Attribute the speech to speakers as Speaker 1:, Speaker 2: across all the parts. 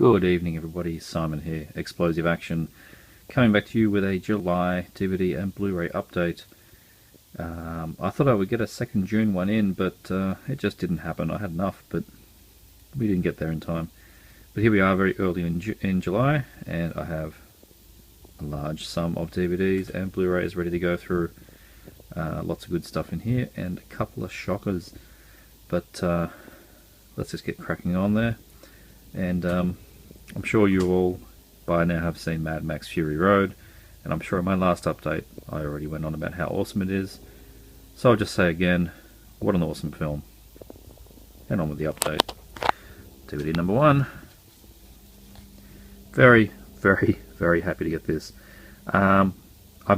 Speaker 1: Good evening everybody, Simon here, Explosive Action, coming back to you with a July DVD and Blu-ray update. I thought I would get a 2nd June one in, but it just didn't happen. I had enough, but we didn't get there in time. But here we are very early in July, and I have a large sum of DVDs and Blu-rays ready to go through. Lots of good stuff in here, and a couple of shockers. But let's just get cracking on there. And I'm sure you all by now have seen Mad Max Fury Road, and I'm sure in my last update I already went on about how awesome it is. So I'll just say again, what an awesome film. And on with the update. DVD number 1. Very, very, very happy to get this. I've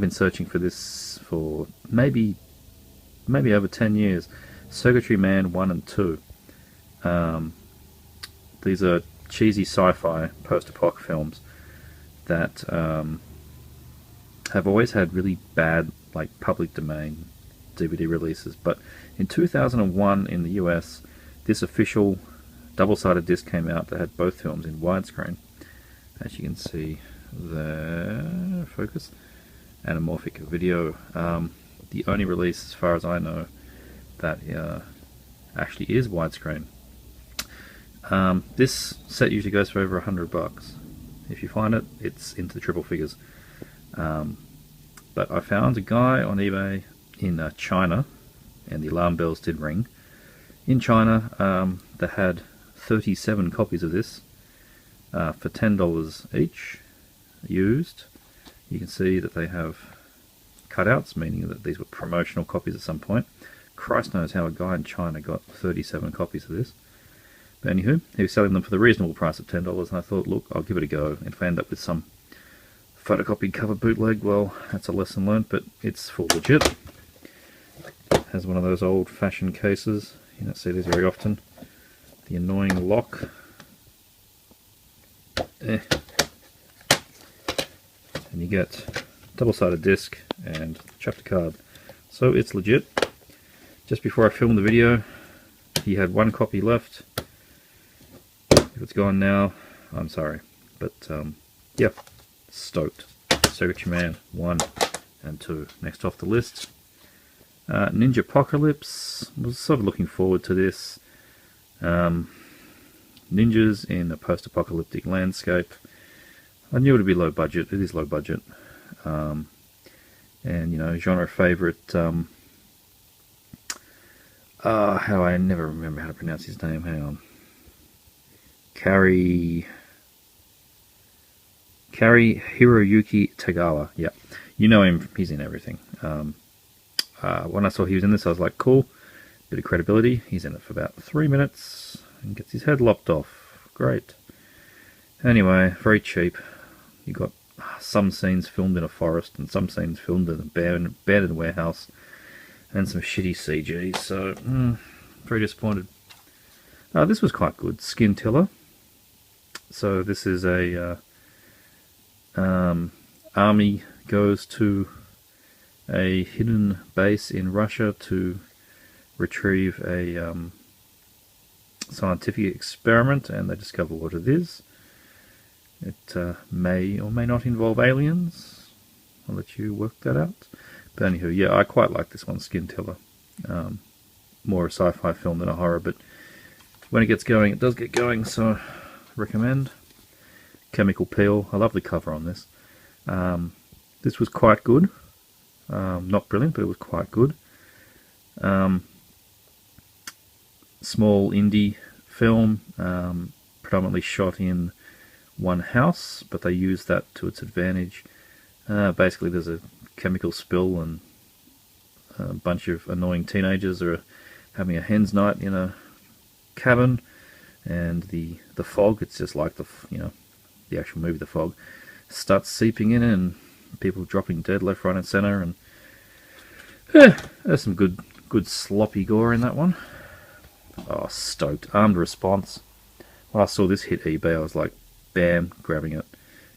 Speaker 1: been searching for this for maybe over 10 years. Circuitry Man 1 and 2. These are cheesy sci-fi post-apoc films that have always had really bad, like, public domain DVD releases. But in 2001 in the US, this official double-sided disc came out that had both films in widescreen. As you can see there, focus, anamorphic video. The only release, as far as I know, that actually is widescreen. This set usually goes for over $100. If you find it, it's into the triple figures. But I found a guy on eBay in China, and the alarm bells did ring, in China, that had 37 copies of this for $10 each, used. You can see that they have cutouts, meaning that these were promotional copies at some point. Christ knows how a guy in China got 37 copies of this. But anywho, he was selling them for the reasonable price of $10, and I thought, look, I'll give it a go. If I end up with some photocopied cover bootleg, well, that's a lesson learned, but it's full legit. It has one of those old-fashioned cases. You don't see these very often. The annoying lock. And you get double-sided disc and chapter card. So it's legit. Just before I filmed the video, he had one copy left. If it's gone now, I'm sorry. But, yeah, stoked. Circuitry Man 1 and 2. Next off the list, Ninja Apocalypse. Was sort of looking forward to this. Ninjas in a post-apocalyptic landscape. I knew it would be low budget. It is low budget. And, you know, genre favorite. How I never remember how to pronounce his name. Hang on. Kari Hiroyuki Tagawa. Yeah, you know him. He's in everything. When I saw he was in this, I was like, cool. Bit of credibility. He's in it for about 3 minutes and gets his head lopped off. Great. Anyway, very cheap. You got some scenes filmed in a forest and some scenes filmed in an abandoned warehouse and some shitty CG. So, very disappointed. This was quite good. Scintilla. So this is a army goes to a hidden base in Russia to retrieve a scientific experiment, and they discover what it is. It may or may not involve aliens. I'll let you work that out. But anywho, yeah, I quite like this one, Scintilla. More a sci-fi film than a horror, but when it gets going, it does get going, so recommend. Chemical Peel. I love the cover on this. This was quite good. Not brilliant, but it was quite good. Small indie film, predominantly shot in one house, but they used that to its advantage. Basically, there's a chemical spill, and a bunch of annoying teenagers are having a hen's night in a cabin, and the fog, it's just like the actual movie The Fog, starts seeping in, and people dropping dead left, right and center, and there's some good sloppy gore in that one. Oh, stoked. Armed Response. When I saw this hit eBay, I was like, bam, grabbing it.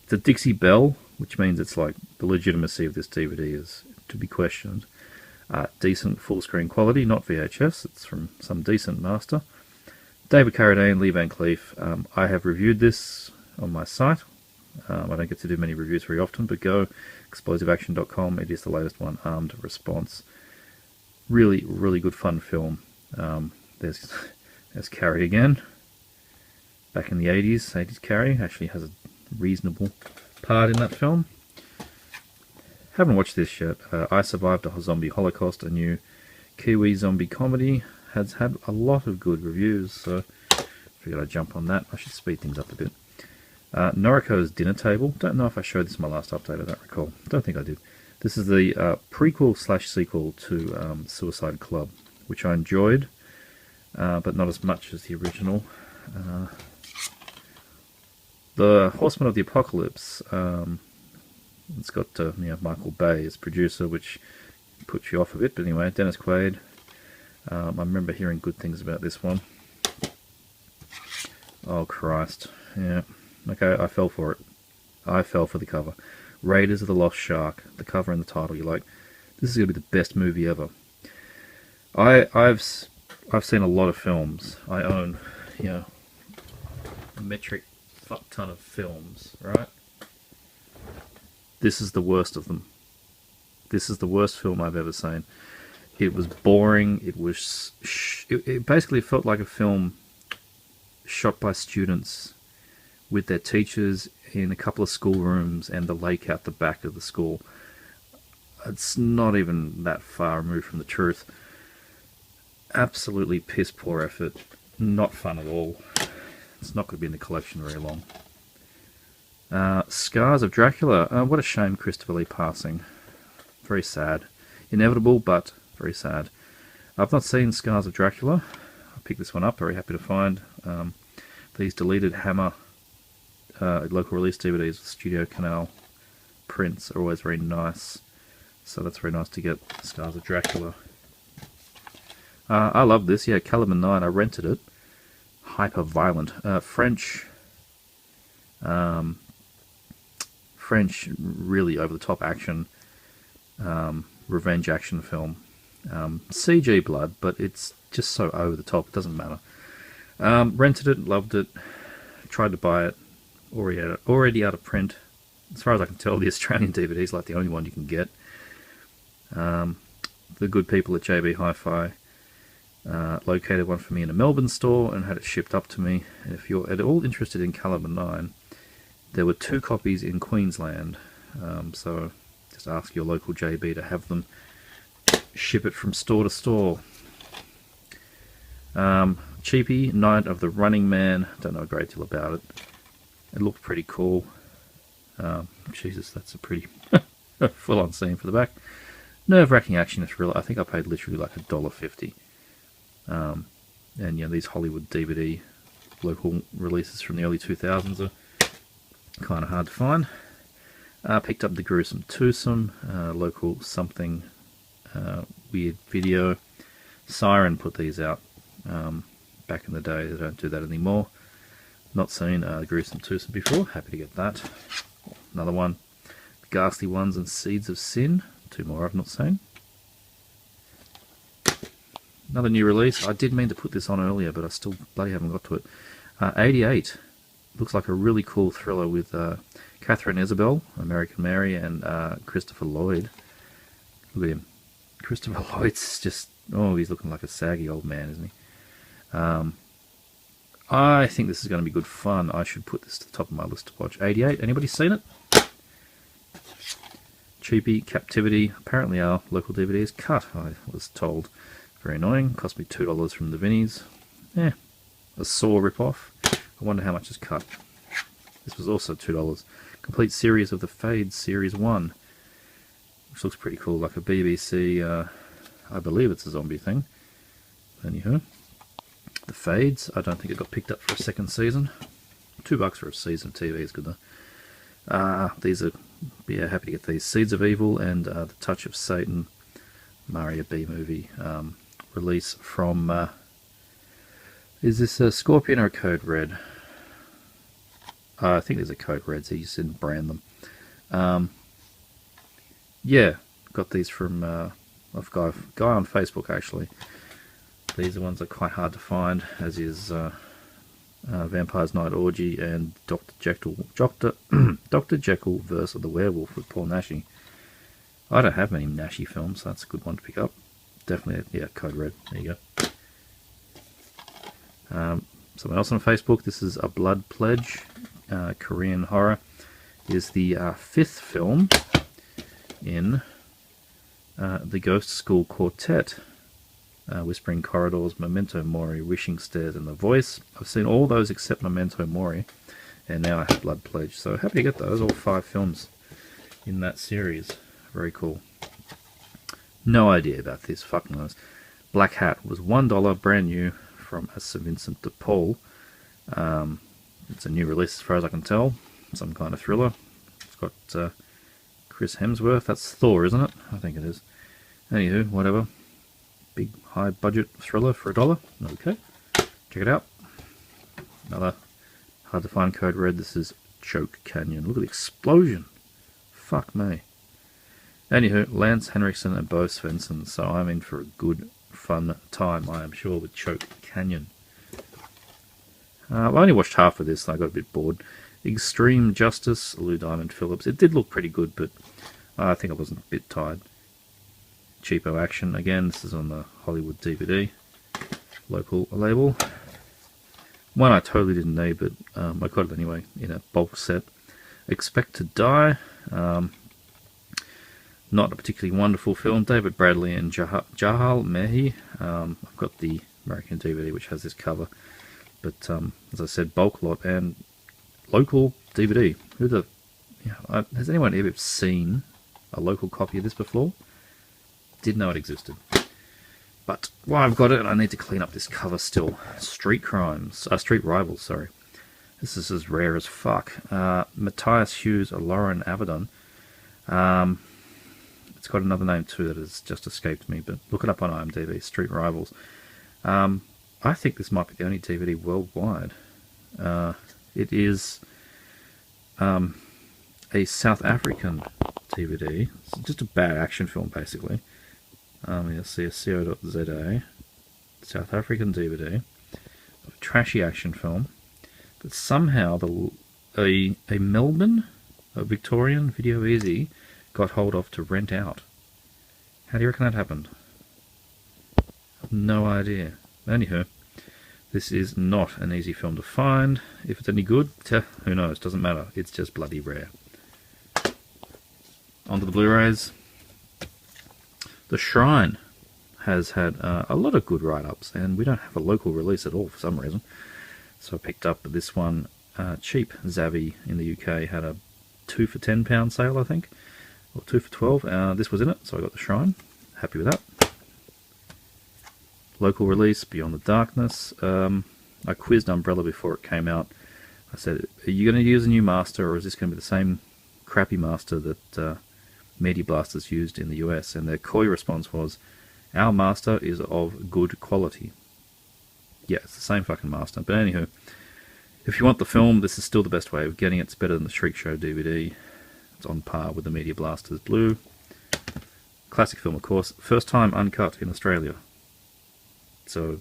Speaker 1: It's a Dixie Bell, which means it's like the legitimacy of this DVD is to be questioned. Decent full screen quality, not VHS, it's from some decent master. David Carradine, Lee Van Cleef. I have reviewed this on my site. I don't get to do many reviews very often, but go explosiveaction.com. It is the latest one, Armed Response. Really, really good fun film. There's Carrie again. Back in the 80s Carrie actually has a reasonable part in that film. Haven't watched this yet. I Survived a Zombie Holocaust, a new Kiwi zombie comedy, has had a lot of good reviews, so figured I'd jump on that. I should speed things up a bit. Noriko's Dinner Table. Don't know if I showed this in my last update, I don't recall. Don't think I did. This is the prequel/sequel to Suicide Club, which I enjoyed, but not as much as the original. The Horsemen of the Apocalypse. It's got Michael Bay as producer, which puts you off a bit, but anyway, Dennis Quaid. I remember hearing good things about this one. Oh Christ, yeah. Okay, I fell for it. I fell for the cover. Raiders of the Lost Shark. The cover and the title. You're like, this is going to be the best movie ever. I've seen a lot of films. I own, a metric fuck ton of films, right? This is the worst of them. This is the worst film I've ever seen. It was boring. It was it basically felt like a film shot by students with their teachers in a couple of schoolrooms and the lake out the back of the school. It's not even that far removed from the truth. Absolutely piss poor effort. Not fun at all. It's not going to be in the collection very long. Scars of Dracula. What a shame, Christopher Lee passing. Very sad. Inevitable, but very sad. I've not seen Scars of Dracula. I picked this one up. Very happy to find. These deleted Hammer local release DVDs with Studio Canal prints are always very nice. So that's very nice to get Scars of Dracula. I love this. Yeah, Caliber 9. I rented it. Hyper violent. French, really over-the-top action, revenge action film. CG blood, but it's just so over-the-top, it doesn't matter. Rented it, loved it, tried to buy it, already out of print. As far as I can tell, the Australian DVD is like the only one you can get. The good people at JB Hi-Fi located one for me in a Melbourne store and had it shipped up to me. And if you're at all interested in Caliber 9, there were 2 copies in Queensland, so just ask your local JB to have them ship it from store to store. Cheapy, Night of the Running Man. Don't know a great deal about it. It looked pretty cool. Jesus, that's a pretty full-on scene for the back. Nerve-wracking action thriller. I think I paid literally like $1.50. And these Hollywood DVD local releases from the early 2000s are kind of hard to find. Picked up The Gruesome Twosome, local something weird video. Siren put these out back in the day. They don't do that anymore. Not seen Gruesome Twosome before. Happy to get that. Another one. Ghastly Ones and Seeds of Sin. 2 more I've not seen. Another new release. I did mean to put this on earlier, but I still bloody haven't got to it. 88. Looks like a really cool thriller with Catherine Isabel, American Mary, and Christopher Lloyd. Look at him. Christopher Lloyd's just... Oh, he's looking like a saggy old man, isn't he? I think this is going to be good fun. I should put this to the top of my list to watch. 88. Anybody seen it? Cheapy, Captivity. Apparently our local DVD is cut, I was told. Very annoying. Cost me $2 from the Vinnies. Yeah. A Saw rip-off. I wonder how much is cut. This was also $2. Complete series of the Fades Series 1. Which looks pretty cool. Like a BBC, I believe it's a zombie thing. Anywho. The Fades. I don't think it got picked up for a second season. $2 for a season of TV is good though. These are... Yeah, happy to get these. Seeds of Evil and The Touch of Satan. Mario B movie. Release from... is this a Scorpion or a Code Red? I think there's a Code Red, so you just didn't brand them. Yeah, got these from a guy on Facebook, actually. These are ones that are quite hard to find, as is Vampire's Night Orgy, and Dr. Jekyll Verse of the Werewolf with Paul Naschy. I don't have many Naschy films, so that's a good one to pick up. Definitely, yeah, Code Red. There you go. Someone else on Facebook. This is A Blood Pledge, Korean horror. Is the fifth film in the Ghost School Quartet. Whispering Corridors, Memento Mori, Wishing Stairs, and The Voice. I've seen all those except Memento Mori, and now I have Blood Pledge. So happy to get those, all 5 films in that series. Very cool. No idea about this, fucking knows. Black Hat was $1, brand new, from Sir Vincent de Paul. It's a new release as far as I can tell. Some kind of thriller. It's got Chris Hemsworth. That's Thor, isn't it? I think it is. Anywho, whatever. Big high budget thriller for $1. Okay, check it out. Another hard to find Code Red. This is Choke Canyon. Look at the explosion. Fuck me. Anywho, Lance Henriksen and Bo Svensson. So I'm in for a good fun time, I am sure, with Choke Canyon. I only watched half of this and I got a bit bored. Extreme Justice, Lou Diamond Phillips. It did look pretty good, but I think I wasn't a bit tired. Cheapo Action, again, this is on the Hollywood DVD, local label. One I totally didn't need, but I got it anyway in a bulk set. Expect to Die, not a particularly wonderful film. David Bradley and Jahal Mehi. I've got the American DVD which has this cover, but as I said, bulk lot and local DVD. Has anyone ever seen a local copy of this before? Didn't know it existed. But while I've got it, I need to clean up this cover still. Street Rivals, sorry. This is as rare as fuck. Matthias Hughes or Lauren Avedon. It's got another name too that has just escaped me, but look it up on IMDb, Street Rivals. I think this might be the only DVD worldwide. It is a South African DVD. It's just a bad action film, basically. You'll see a co.za, South African DVD, a trashy action film, but somehow a Melbourne, a Victorian Video Easy, got hold of to rent out. How do you reckon that happened? I've no idea. Anywho, this is not an easy film to find. If it's any good, who knows, doesn't matter, it's just bloody rare. Onto the Blu-rays. The Shrine has had a lot of good write-ups, and we don't have a local release at all for some reason. So I picked up this one cheap. Zavvi in the UK had a 2 for £10 sale, I think, or 2 for 12. This was in it, so I got The Shrine. Happy with that. Local release, Beyond the Darkness. I quizzed Umbrella before it came out. I said, are you going to use a new master, or is this going to be the same crappy master that Media Blasters used in the US? And their coy response was, our master is of good quality. Yeah, it's the same fucking master. But anywho, if you want the film, this is still the best way of getting it. It's better than the Shriek Show DVD. It's on par with the Media Blasters Blue. Classic film, of course. First time uncut in Australia. So,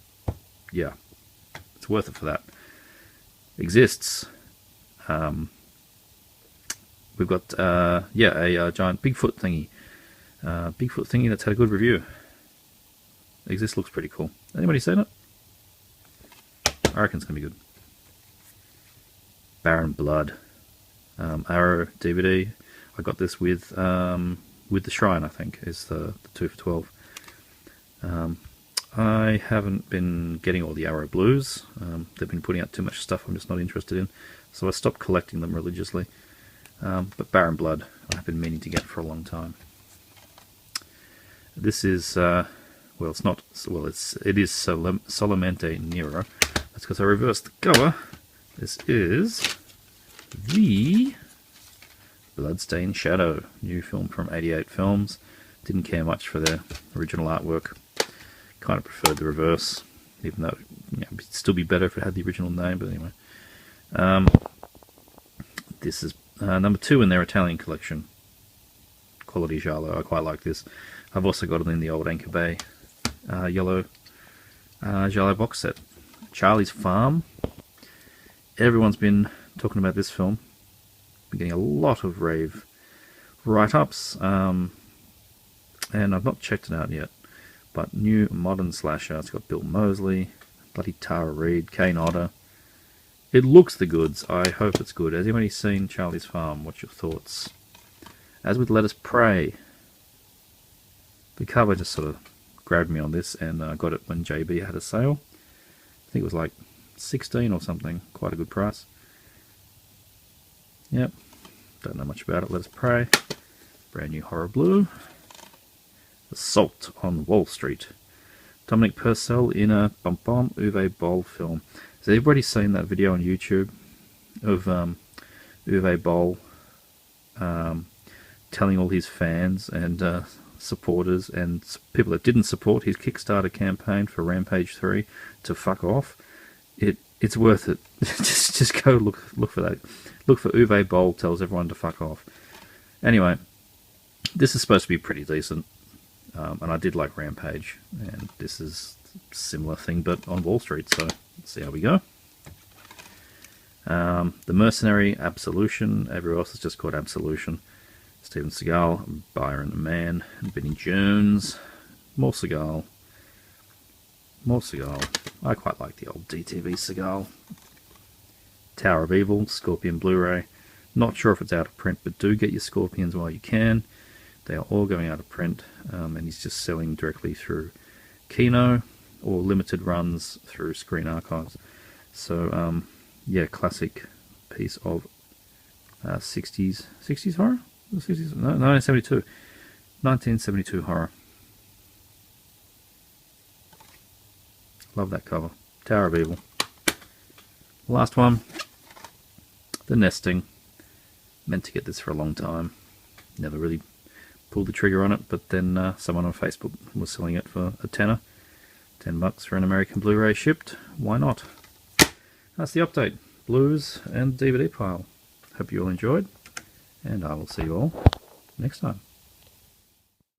Speaker 1: yeah, it's worth it for that. Exists. We've got, a giant Bigfoot thingy. Bigfoot thingy that's had a good review. Exists looks pretty cool. Anybody seen it? I reckon it's going to be good. Barren Blood. Arrow DVD. I got this with The Shrine, I think, is the 2 for 12. I haven't been getting all the Arrow Blues. They've been putting out too much stuff I'm just not interested in, so I stopped collecting them religiously. But Barren Blood, I've been meaning to get for a long time. This is, well, it's not, well, it is Solamente Nero. That's because I reversed the cover. This is the Bloodstained Shadow, new film from 88 Films. Didn't care much for their original artwork. Kind of preferred the reverse, even though it'd still be better if it had the original name, but anyway. This is number 2 in their Italian collection. Quality Giallo, I quite like this. I've also got it in the old Anchor Bay yellow Giallo box set. Charlie's Farm. Everyone's been talking about this film. Been getting a lot of rave write-ups, and I've not checked it out yet. But new modern slasher. It's got Bill Moseley, bloody Tara Reid, Kane Hodder. It looks the goods. I hope it's good. Has anybody seen Charlie's Farm? What's your thoughts? As with Let Us Pray, the cover just sort of grabbed me on this, and I got it when JB had a sale. I think it was like 16 or something. Quite a good price. Yep. Don't know much about it. Let Us Pray. Brand new horror blue. Assault on Wall Street. Dominic Purcell in a Uwe Boll film. Has everybody seen that video on YouTube of Uwe Boll telling all his fans and supporters and people that didn't support his Kickstarter campaign for Rampage 3 to fuck off? It's worth it. just go look for that. Look for Uwe Boll tells everyone to fuck off. Anyway, this is supposed to be pretty decent. And I did like Rampage, and this is a similar thing, but on Wall Street, so let's see how we go. The Mercenary, Absolution, everyone else is just called Absolution. Steven Seagal, Byron the Man, Vinnie Jones, more Seagal. More Seagal. I quite like the old DTV Seagal. Tower of Evil, Scorpion Blu-ray. Not sure if it's out of print, but do get your Scorpions while you can. They are all going out of print, and he's just selling directly through Kino or limited runs through Screen Archives. So, yeah, classic piece of 60s horror? 60s? No, 1972 horror. Love that cover. Tower of Evil. Last one, The Nesting. Meant to get this for a long time. Never really pulled the trigger on it, but then someone on Facebook was selling it for a tenner. $10 for an American Blu-ray shipped. Why not? That's the update. Blues and DVD pile. Hope you all enjoyed, and I will see you all next time.